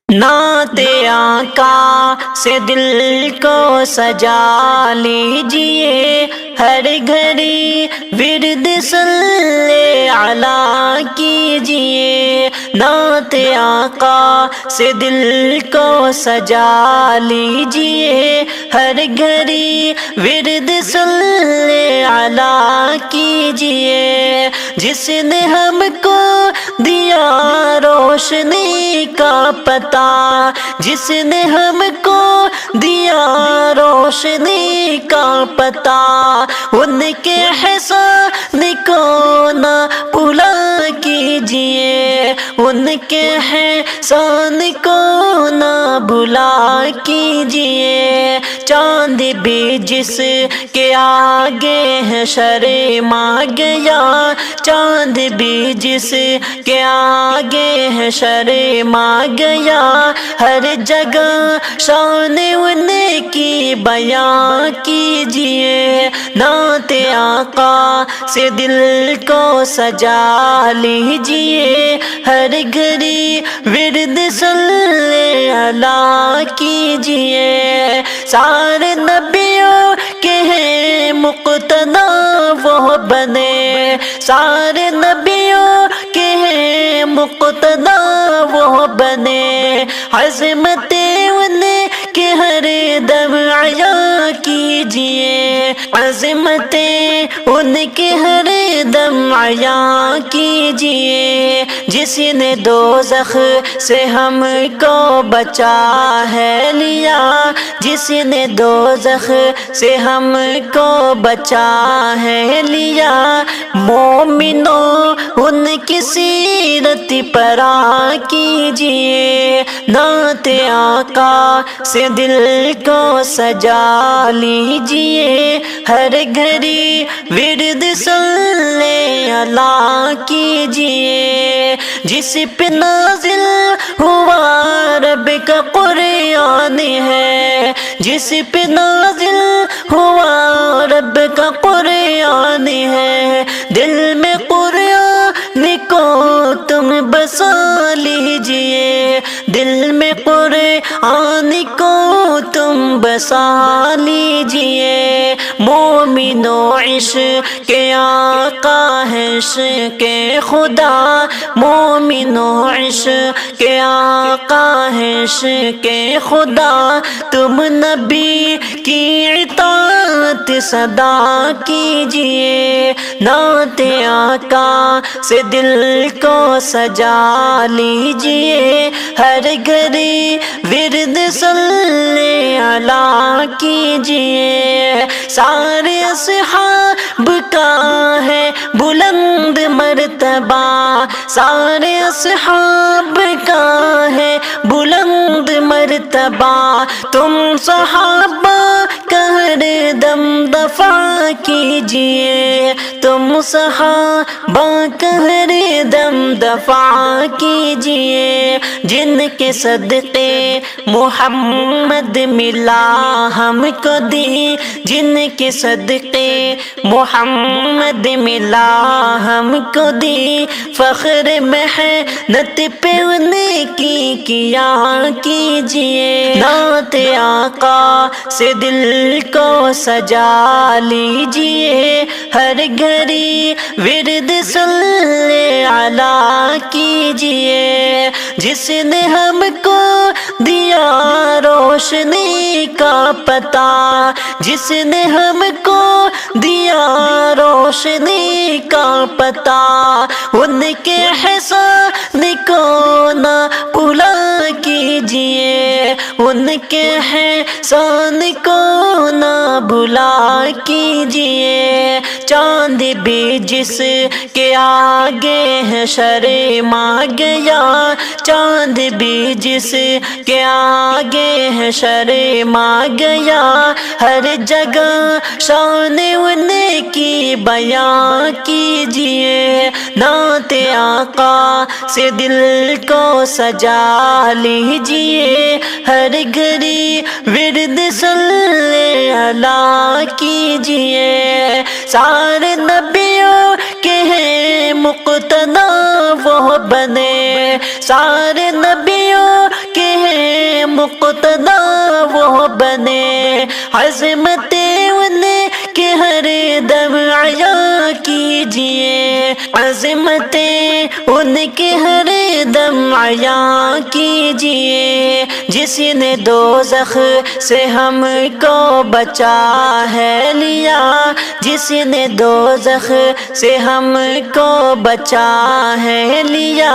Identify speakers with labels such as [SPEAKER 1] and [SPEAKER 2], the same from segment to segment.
[SPEAKER 1] نعت آقا سے دل کو سجا لیجئے، ہر گھڑی ورد صلی علی کیجئے۔ نعت آقا سے دل کو سجا لیجئے، ہر گھڑی ورد صلی علی کیجئے۔ جس نے ہم کو دیا روشنی کا پتہ، جس نے ہم کو دیا روشنی کا پتہ، ان کے احسان کو نہ بھولا کیجئے، ان کے احسان کو نہ بھولا کیجئے۔ چاند بھی جس کے آگے ہے شرما گیا، چاند بھی جس کے آگے ہے شرما گیا، ہر جگہ شان ان کی بیان کیجئے۔ نعت آقا سے دل کو سجا لیجئے، ہر گھڑی ورد صلی علی کیجئے۔ سارے نبیوں کے ہیں مقتدا وہ بنے، سارے نبیوں کے ہیں مقتدا وہ بنے، عظمت ان کے ہر دم عیاں کیجئے، عظمت ان کے ہر دم عیاں کیجئے۔ جس نے دوزخ سے ہم کو بچا ہے لیا، جس نے دوزخ سے ہم کو بچا ہے لیا، مومنوں ان کی سیرت پر کیجئے۔ نعت آقا سے دل کو سجا لیجئے، ہر گھڑی ورد صلی علی کیجئے۔ جس پہ نازل ہوا رب کا قرآن ہے، جس پہ نازل ہوا رب کا قرآن ہے، دل میں قرآن کو تم بسا لیجئے، دل میں قرآن کو تم بسا لیجئے۔ مومنو عشق آقا ہے عشق خدا، مومنو عشق آقا ہے عشق خدا، تم نبی کی اطاعت صدا کیجئے۔ نعت آقا سے دل کو سجا لیجئے، ہر گھڑی ورد صلی علی کیجئے۔ سارے اصحاب کا ہے بلند مرتبہ، سارے اصحاب کا ہے بلند مرتبہ، تم صحابہ کا ہر دم دفاع کیجئے، تم صحابہ کا ہر دم دفاع کیجئے۔ جن کے صدقے محمد ملا ہم کو دی، جن کے صدقے محمد ملا ہم کو دی، فخر محنت پہ ان کی کیا کیجئے۔ نعت آقا سے دل کو سجا لیجئے، ہر گھڑی ورد صلی علی کیجئے۔ جس نے ہم کو دیا روشنی کا پتہ، جس نے ہم کو دیا روشنی کا پتہ، ان کے احسان کو نہ بھولا کیجئے، ان کے احسان کو نہ بھولا کیجئے۔ چاند بھی جس کے آگے ہے شرما گیا، چاند بھی جس کے آگے ہے شرما گیا، ہر جگہ شان ان کی بیان کیجئے۔ نعت آقا سے دل کو سجا لیجئے، ہر گھڑی ورد صلی علی کیجئے۔ سارے نبیوں کے ہیں مقتدا وہ بنے، سارے نبیوں کے مقتدا وہ بنے، عظمت ان کے ہر دم عیا کیجئے، عظمت ان کے ہر دم عیا کیجئے، جس نے دوزخ سے ہم کو بچا ہے لیا، جس نے دوزخ سے ہم کو بچا ہے لیا،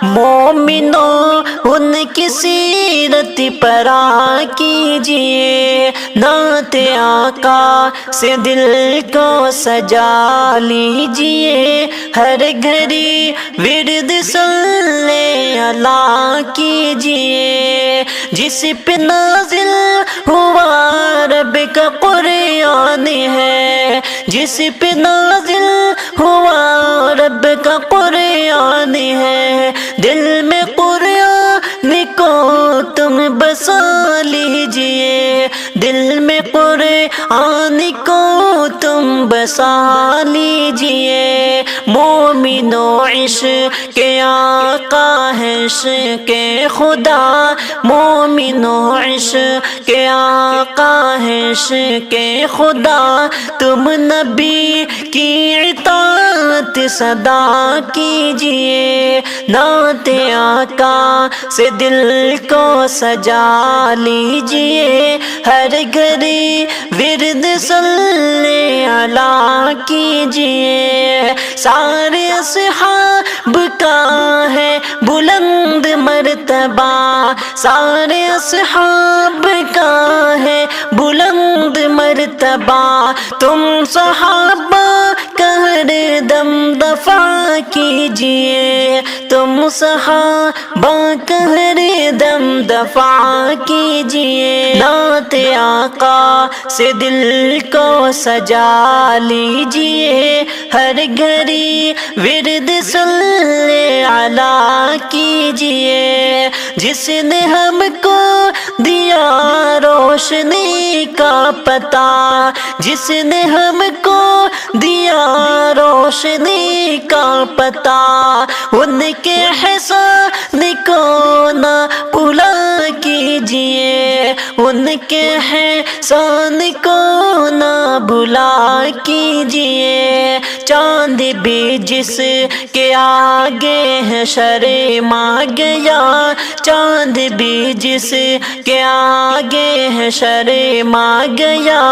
[SPEAKER 1] مومنوں ان کی سیرت پر کیجئے، نعت آقا سے دل کو سجا لیجئے، ہر گھڑی ورد صلی اللہ کیجئے، جس پہ نازل ہوا رب کا قرآن ہے، جس پہ نازل ہوا رب کا قرآن ہے، دل میں قرآن کو تم بسا لیجئے، دل میں قرآن کو تم بسا لیجئے، مومنو عشق آقا ہے عشق خدا، مومنو عشق آقا ہے عشق خدا، تم نبی کی اطاعت صدا کیجئے، نعت آقا سے دل کو سجا لیجئے، ہر گھڑی ورد صلی اللہ کیجئے، سارے اصحاب کا ہے بلند مرتبہ، سارے اصحاب کا ہے بلند مرتبہ، تم صحابہ کا ہر دم دفاع کیجئے، تم صحابہ کا ہر دم دفاع کیجئے، نعت آقا سے دل کو سجا لیجئے، ہر گھڑی ورد صلی اللہ کیجئے، جس نے ہم کو دیا روشنی کا پتہ، جس نے ہم کو دیا روشنی کا پتہ، ان کے احسان کو نہ بھولا کیجئے، ان کے احسان کو نہ بھولا کیجئے، چاند بھی جس کے آگے ہے شرما گیا، چاند بھی جس کے آگے ہے شرما گیا،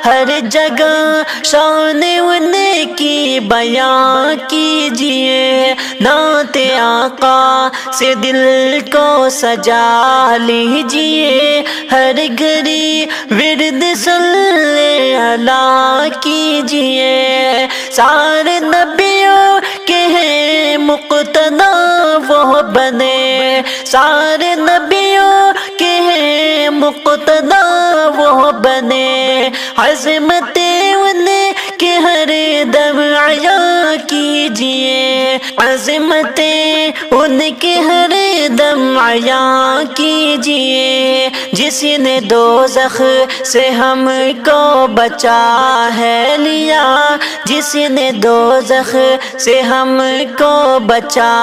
[SPEAKER 1] ہر جگہ شان ان کی بیان کیجئے، نعت آقا سے دل کو سجا لیجئے، ہر گھڑی ورد صلی اللہ کیجئے، سارے نبیوں کے ہیں مقتدا وہ بنے، سارے نبیوں کے ہیں مقتدا وہ بنے، عظمت ان کے ہر دم عیا کیجئے، عظمت ان کے ہر دم عیا کیجئے، جس نے دوزخ سے ہم کو بچا ہے لیا، جس نے دوزخ سے ہم کو بچا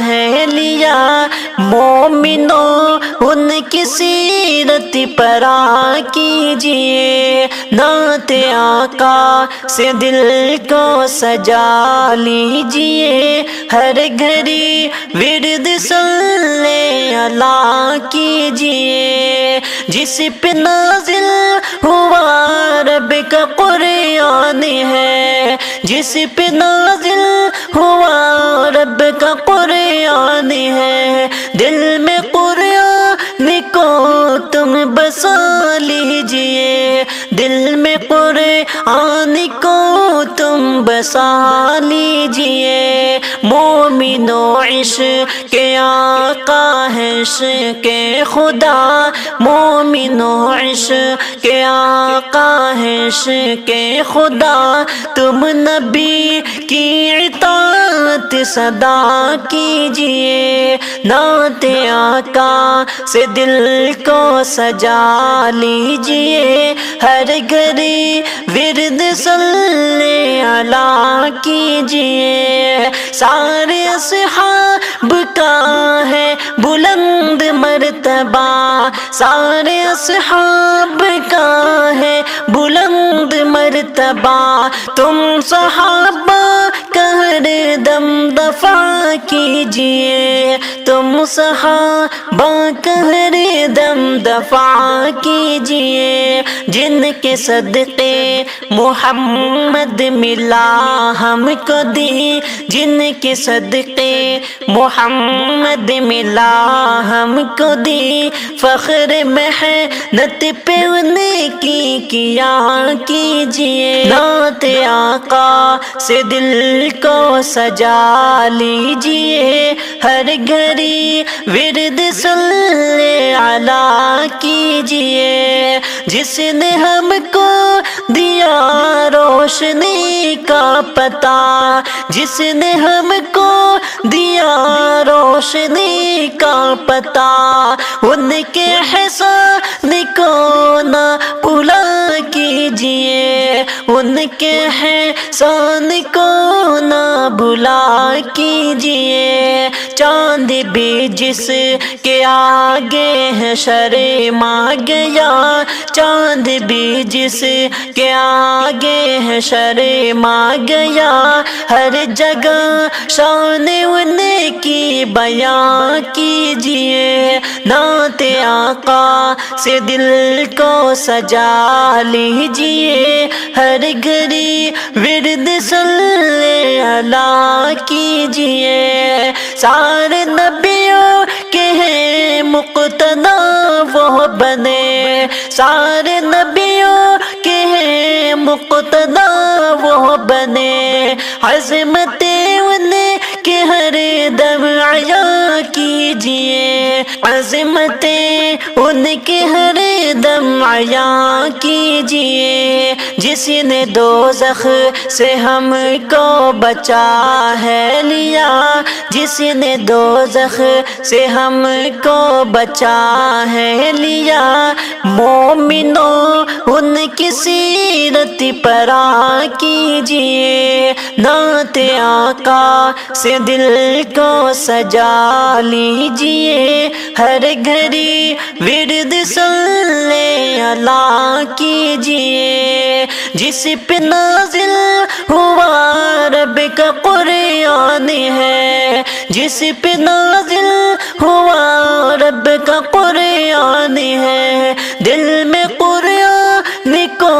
[SPEAKER 1] ہے لیا، مومنوں ان کی سیرت پر کیجئے، نعت آقا سے دل کو سجا لیجئے، ہر گھڑی ورد صلی اللہ کیجئے، جس پہ نازل ہوا رب کا قرآن ہے، جس پہ نازل ہوا رب کا قرآن ہے، دل میں قرآن کو تم بسا لیجئے، دل میں قرآن کو تم بسا لیجئے، مومنو عشق آقا ہے عشق خدا، مومنو عشق آقا ہے عشق خدا، تم نبی کی اطاعت صدا کیجئے، نعت آقا سے دل کو سجا لیجئے، ہر گھڑی ورد صلی اللہ کیجئے، سارے اصحاب اصحاب کا ہے بلند مرتبہ، سارے اصحاب کا ہے بلند مرتبہ، تم صحابہ کا ہر دم دفاع کیجئے، تم صحابہ کا ہر دم دفاع کیجئے، جن کے صدقے محمد ملا ہم کو دی، جن کے صدقے محمد ملا ہم کو دی، فخر محنت پہ ان کی کیا کیجئے، نعت آقا سے دل کو سجا لیجئے، ہر گھڑی ورد صلی علیہ کیجئے، جس نے ہم کو دیا روشنی کا پتہ، جس نے ہم کو دیا روشنی کا پتہ، ان کے احسان کو نہ بھولا کیجئے، ان کے احسان کو نہ بھولا کیجئے، چاند بھی جس کے آگے ہے شرما گیا، چاند بھی جس کے آگے ہے شرما گیا، ہر جگہ شان ان کی بیان کیجئے، نعت آقا سے دل کو سجا لیجئے، ہر گھڑی ورد صلی علیہ کیجئے، سارے نبیوں کے ہیں مقتدا وہ بنے، سارے نبیوں کے ہیں مقتدا وہ بنے، عظمت ان کے ہر دم عیاں کیجئے، عظمت ان کے ہر دم عیاں کیجئے، جس نے دوزخ سے ہم کو بچا ہے لیا، جس نے دوزخ سے ہم کو بچا ہے لیا، مومنوں ان کی سیرت پر کیجئے، نعت آقا سے دل کو سجا لیجئے، ہر گھڑی ورد صلی علیہ کیجئے، جس پہ نازل ہوا رب کا قرآن ہے، جس پہ نازل ہوا رب کا قرآن ہے، دل میں قرآن کو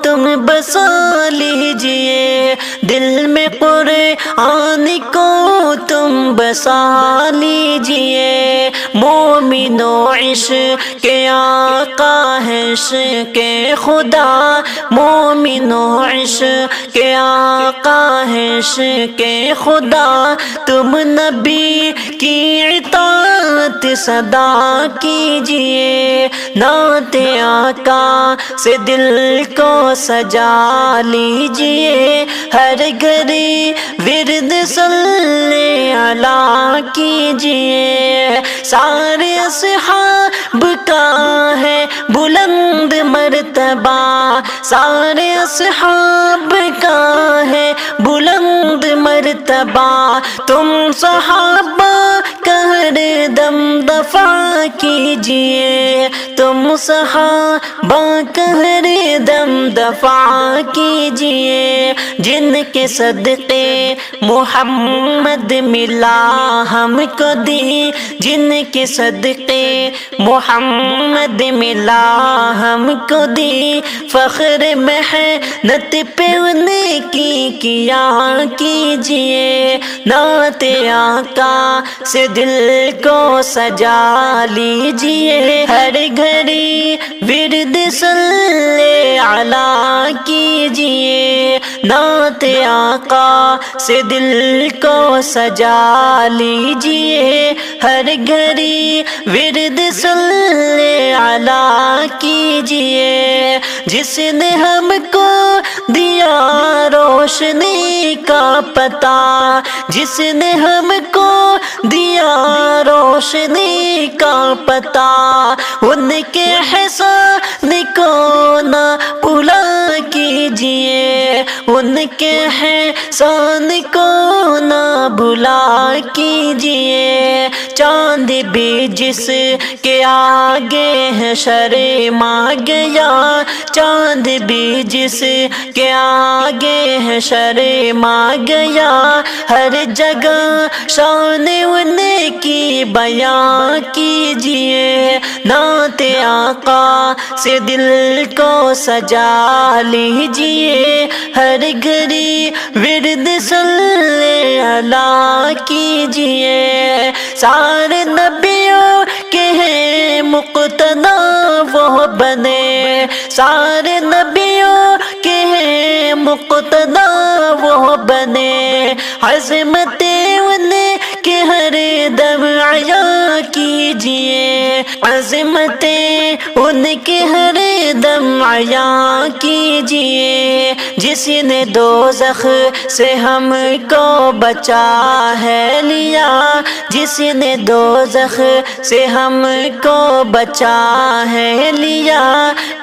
[SPEAKER 1] تم بسا لیجئے، دل میں قرآن کو تم بسا لیجئے، مومنو عشق آقا ہے عشق خدا، مومنو عشق آقا ہے عشق خدا، تم نبی کی اطاعت صدا کیجئے، نعت آقا سے دل کو سجا لیجئے، ہر گھڑی ورد صلی علیہ کیجئے، سارے اصحاب کا ہے بلند مرتبہ، سارے اصحاب کا ہے بلند مرتبہ، تم صحابہ کا ہر دم دفاع کیجئے، تم صحابہ کا ہر دم دفاع کیجئے، جن کے صدقے محمد ملا ہم کو دی، جن کے صدقے محمد ملا ہم کو دی، فخر محنت پہ ان کی کیا کیجئے، نعت آقا سے دل کو سجا لیجئے، ہر گھڑی ورد صلی علیہ کیجئے، نعت آقا سے دل کو سجا لیجئے، ہر گھڑی ورد صلی علیہ کیجئے، جس نے ہم کو دیا روشنی کا پتہ، جس نے ہم کو دیا روشنی کا پتہ، ان کے احسان کو نہ بھولا کیجئے، ان کے احسان کو نہ بھلا کیجیے، چاند بھی جس کے آگے ہے شرما گیا، چاند بھی جس کے آگے ہے شرما گیا، ہر جگہ شان ان کی بیان کیجیے، نعت آقا سے دل کو سجا لیجیے، ہر گھڑی ورد صلی اللہ کیجیے، سارے نبیوں کے ہیں مقتدا وہ بنے، سارے نبیوں کے ہیں مقتدا وہ بنے، عظمت ان کے ہر دم عیاں کیجیے، عظمت ان کے ہر دم عیاں کیجیے، جس نے دوزخ سے ہم کو بچا ہے لیا، جس نے دوزخ سے ہم کو بچا ہے لیا،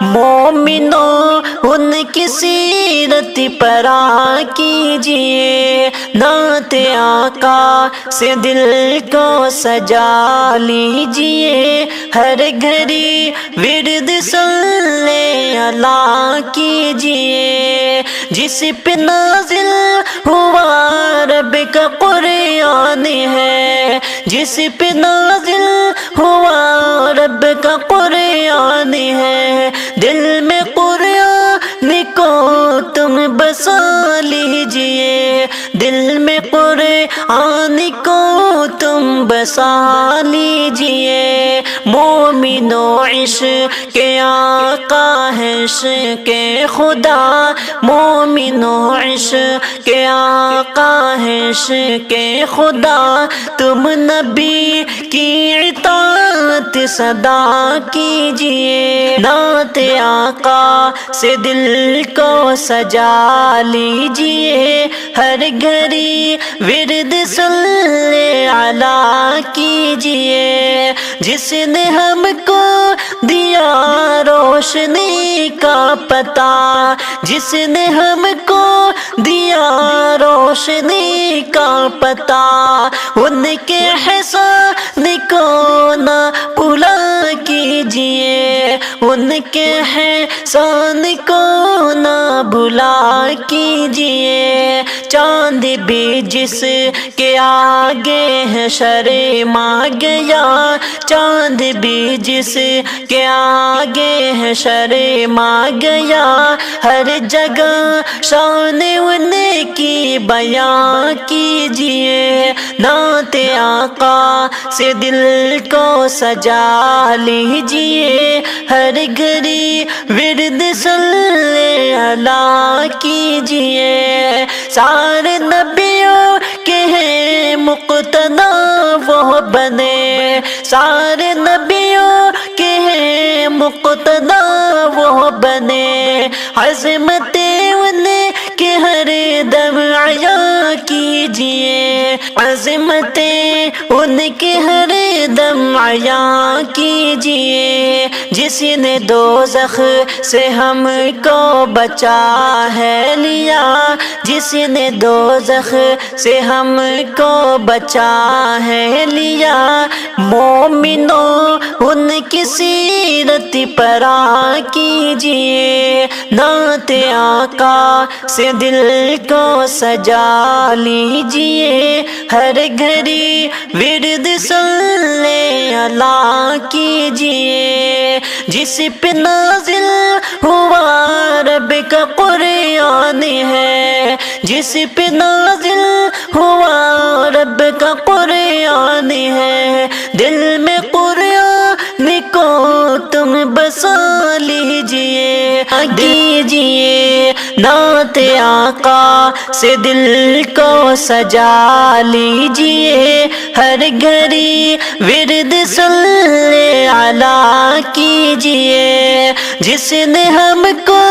[SPEAKER 1] مومنوں ان کی سیرت پر کیجیے، نعت آقا سے دل کو سجا لیجیے، ہر گھڑی ورد صلی اللہ کیجیے، جس پہ نازل ہوا رب کا قرآن ہے، جس پہ نازل ہوا رب کا قرآن ہے، دل میں قرآن کو تم بسا لیجیے، دل میں قرآن کو تم بسا لیجیے، مومنو عشق کے آقا ہے عشق کے خدا، مومنو عشق کے آقا ہے عشق کے خدا، تم نبی کی اطاعت صدا کیجیے، نعت آقا سے دل کو سجا لیجیے، ہر گھڑی ورد صلی اللہ کیجیے، جس نے ہم کو دیا روشنی کا پتہ، جس نے ہم کو دیا روشنی کا پتہ، ان کے احسان کو نہ بھلا کیجیے، ان کے احسان کو نہ بھلا کیجیے، چاند بھی جس کے آگے ہے شرما گیا، چاند بھی جس کے آگے ہے شرما گیا، ہر جگہ شان ان کی بیان کیجیے، نعت آقا سے دل کو سجا لیجیے، ہر گھڑی ورد صلی اللہ کیجیے، سارے نبیوں کے ہیں مقتدا وہ بنے، سارے نبیوں کے ہیں مقتدا وہ بنے، عظمت ان کے ہر دم عیاں کیجیے، عظمت ان کے ہر دم عیاں کیجیے، جس نے دوزخ سے ہم کو بچا ہے لیا، جس نے دوزخ سے ہم کو بچا ہے لیا، مومنوں ان کی سیرت پر کیجیے، نعت آقا سے دل کو سجا لیجیے، ہر گھڑی ورد صلی اللہ کیجیے، جس پہ نازل ہوا رب کا قرآن ہے، جس پہ نازل ہوا رب کا قرآن ہے، دل میں قرآن کو تم بسا لیجیے، دیجیے، نعت آقا سے دل کو سجا لیجیے، ہر گھڑی ورد صلی اللہ کیجیے، جس نے ہم کو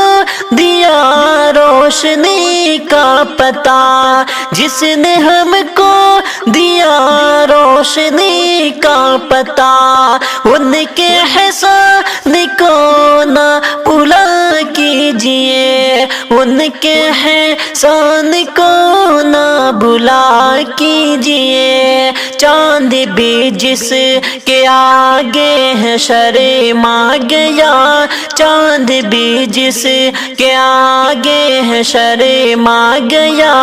[SPEAKER 1] دیا روشنی کا پتہ، جس نے ہم کو دیا روشنی کا پتہ، ان کے احسان کو نہ بھلا کیجیے، ان ان کے احسان کو نہ بھلا کیجیے، چاند بھی جس کے آگے ہے شرما گیا، چاند بھی جس کے آگے ہے شرما گیا،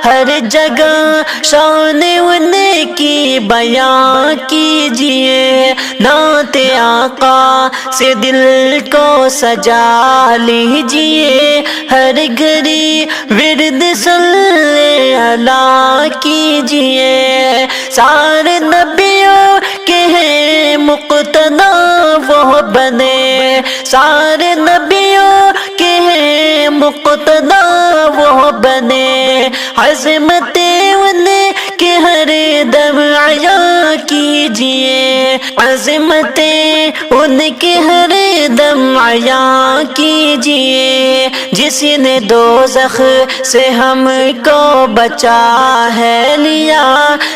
[SPEAKER 1] ہر جگہ شان ان کی بیان کیجیے، نعت آقا سے دل کو سجا لیجیے، ہر گھڑی ورد صلی اللہ کیجیے، سارے نبیوں کے ہیں مقتدا وہ بنے، سارے نبیوں کے ہیں مقتدا وہ بنے، عظمت ان کے ہر دم عیاں کیجیے، عظمت ان کے ہر دم عیاں کیجیے، جس نے دوزخ سے ہم کو بچا ہے لیا،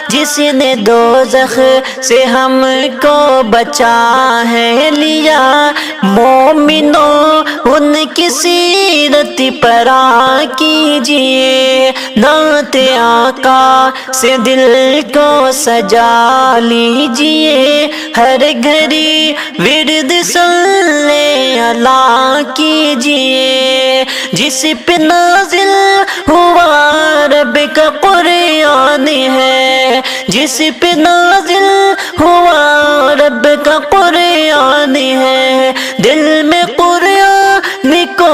[SPEAKER 1] جس نے دوزخ سے ہم کو بچا ہے لیا، مومنوں ان کی سیرت پر کیجیے، نعت آقا سے دل کو سجا لیجیے، ہر گھڑی ورد صلی اللہ کیجیے، جس پہ نازل ہوا رب کا قرآن ہے، جس پہ نازل ہوا رب کا قرآن ہے، دل میں قرآن کو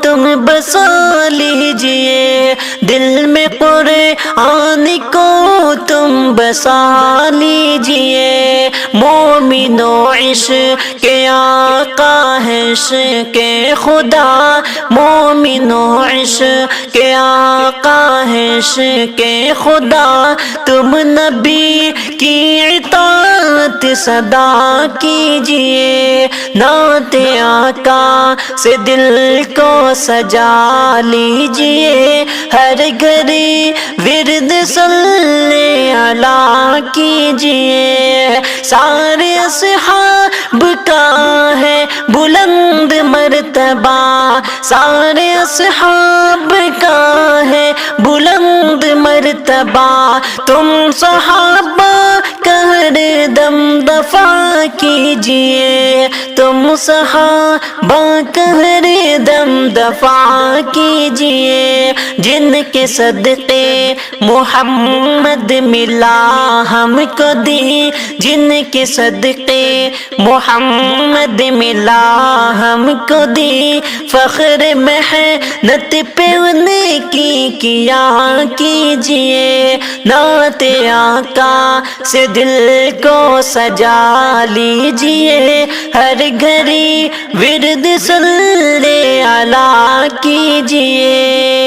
[SPEAKER 1] تم بسا لیجیے، دل میں قرآن کو تم بسا لیجیے، مومنو عشق آقا ہے عشق خدا، مومنو عشق آقا ہے عشق خدا، تم نبی کی اطاعت صدا کیجیے، نعت آقا سے دل کو سجا لیجیے، ہر گھڑی ورد صلی اللہ کیجیے، سارے اصحاب کا ہے بلند مرتبہ، سارے اصحاب کا ہے بلند مرتبہ، تم صحابہ کا ہر دم دفاع کیجیے، تم صحابہ کا ہر دم دفاع کیجیے، جن کے صدقے محمد ملا ہم کو دی، جن کے صدقے محمد ملا ہم کو دی، فخر محنت پہ ان کی کیا کیجیے، نعت آقا سے دل کو سجا لیجیے، ہر گھڑی ورد صلی اللہ کیجیے۔